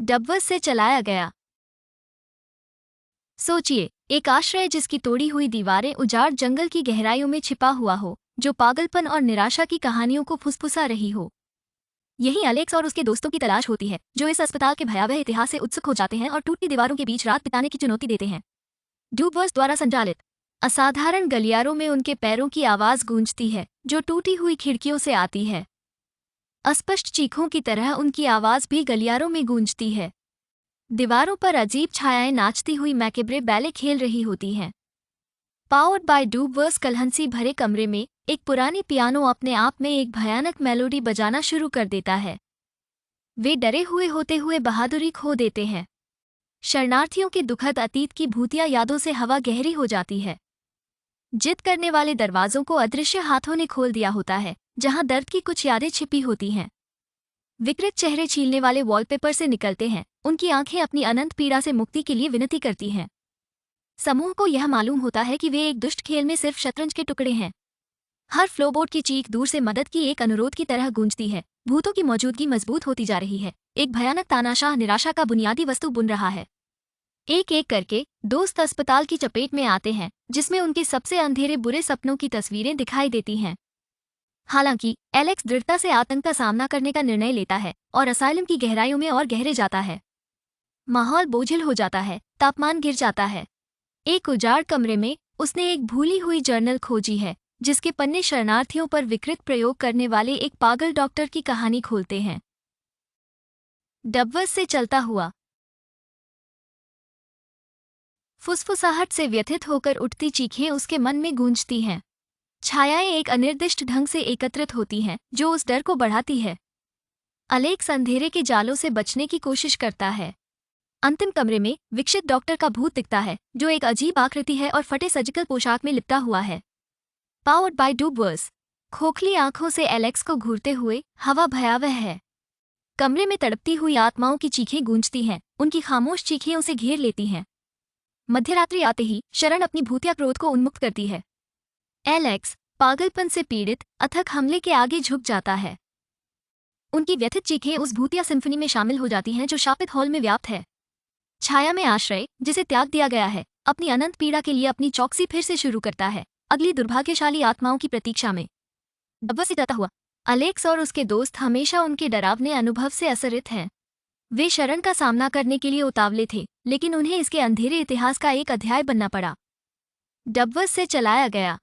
डबवर्स से चलाया गया। सोचिए, एक आश्रय जिसकी तोड़ी हुई दीवारें उजाड़ जंगल की गहराइयों में छिपा हुआ हो, जो पागलपन और निराशा की कहानियों को फुसफुसा रही हो। यहीं अलेक्स और उसके दोस्तों की तलाश होती है, जो इस अस्पताल के भयावह इतिहास से उत्सुक हो जाते हैं और टूटी दीवारों के बीच रात बिताने की चुनौती देते हैं। डूबवर्स द्वारा संचालित असाधारण गलियारों में उनके पैरों की आवाज गूंजती है, जो टूटी हुई खिड़कियों से आती है। अस्पष्ट चीखों की तरह उनकी आवाज भी गलियारों में गूंजती है। दीवारों पर अजीब छायाएं नाचती हुई मैकेब्रे बैले खेल रही होती हैं। पावर्ड बाय डूबवर्स कलहंसी भरे कमरे में एक पुरानी पियानो अपने आप में एक भयानक मेलोडी बजाना शुरू कर देता है। वे डरे हुए होते हुए बहादुरी खो देते हैं। शरणार्थियों के दुखद अतीत की भूतिया यादों से हवा गहरी हो जाती है। जिद करने वाले दरवाजों को अदृश्य हाथों ने खोल दिया होता है, जहां दर्द की कुछ यादें छिपी होती हैं। विकृत चेहरे छीलने वाले वॉलपेपर से निकलते हैं, उनकी आंखें अपनी अनंत पीड़ा से मुक्ति के लिए विनती करती हैं। समूह को यह मालूम होता है कि वे एक दुष्ट खेल में सिर्फ शतरंज के टुकड़े हैं। हर फ्लोबोर्ड की चीख दूर से मदद की एक अनुरोध की तरह गूंजती है। भूतों की मौजूदगी मजबूत होती जा रही है। एक भयानक तानाशाह निराशा का बुनियादी वस्तु बुन रहा है। एक एक करके दोस्त अस्पताल की चपेट में आते हैं, जिसमें उनके सबसे अंधेरे बुरे सपनों की तस्वीरें दिखाई देती हैं। हालांकि एलेक्स दृढ़ता से आतंक का सामना करने का निर्णय लेता है और असाइलम की गहराइयों में और गहरे जाता है। माहौल बोझिल हो जाता है, तापमान गिर जाता है। एक उजाड़ कमरे में उसने एक भूली हुई जर्नल खोजी है, जिसके पन्ने शरणार्थियों पर विकृत प्रयोग करने वाले एक पागल डॉक्टर की कहानी खोलते हैं। डबवर्स से चलता हुआ। फुसफुसाहट से व्यथित होकर उठती चीखें उसके मन में गूंजती हैं। छायाएं एक अनिर्दिष्ट ढंग से एकत्रित होती हैं, जो उस डर को बढ़ाती है। अलेक्स अंधेरे के जालों से बचने की कोशिश करता है। अंतिम कमरे में विकसित डॉक्टर का भूत दिखता है, जो एक अजीब आकृति है और फटे सर्जिकल पोशाक में लिपटा हुआ है। Powered by Dubverse. खोखली आंखों से एलेक्स को घूरते हुए हवा भयावह है। कमरे में तड़पती हुई आत्माओं की चीखें गूंजती हैं, उनकी खामोश चीखें उसे घेर लेती हैं। मध्यरात्रि आते ही शरण अपनी भूतिया क्रोध को उन्मुक्त करती है। एलेक्स पागलपन से पीड़ित अथक हमले के आगे झुक जाता है। उनकी व्यथित चीखें उस भूतिया सिम्फनी में शामिल हो जाती हैं, जो शापित हॉल में व्याप्त है। छाया में आश्रय, जिसे त्याग दिया गया है, अपनी अनंत पीड़ा के लिए अपनी चौकसी फिर से शुरू करता है, अगली दुर्भाग्यशाली आत्माओं की प्रतीक्षा में। डब्बा से जाता हुआ। अलेक्स और उसके दोस्त हमेशा उनके डरावने अनुभव से असरित हैं। वे शरण का सामना करने के लिए उतावले थे, लेकिन उन्हें इसके अंधेरे इतिहास का एक अध्याय बनना पड़ा। डबवर्स से चलाया गया।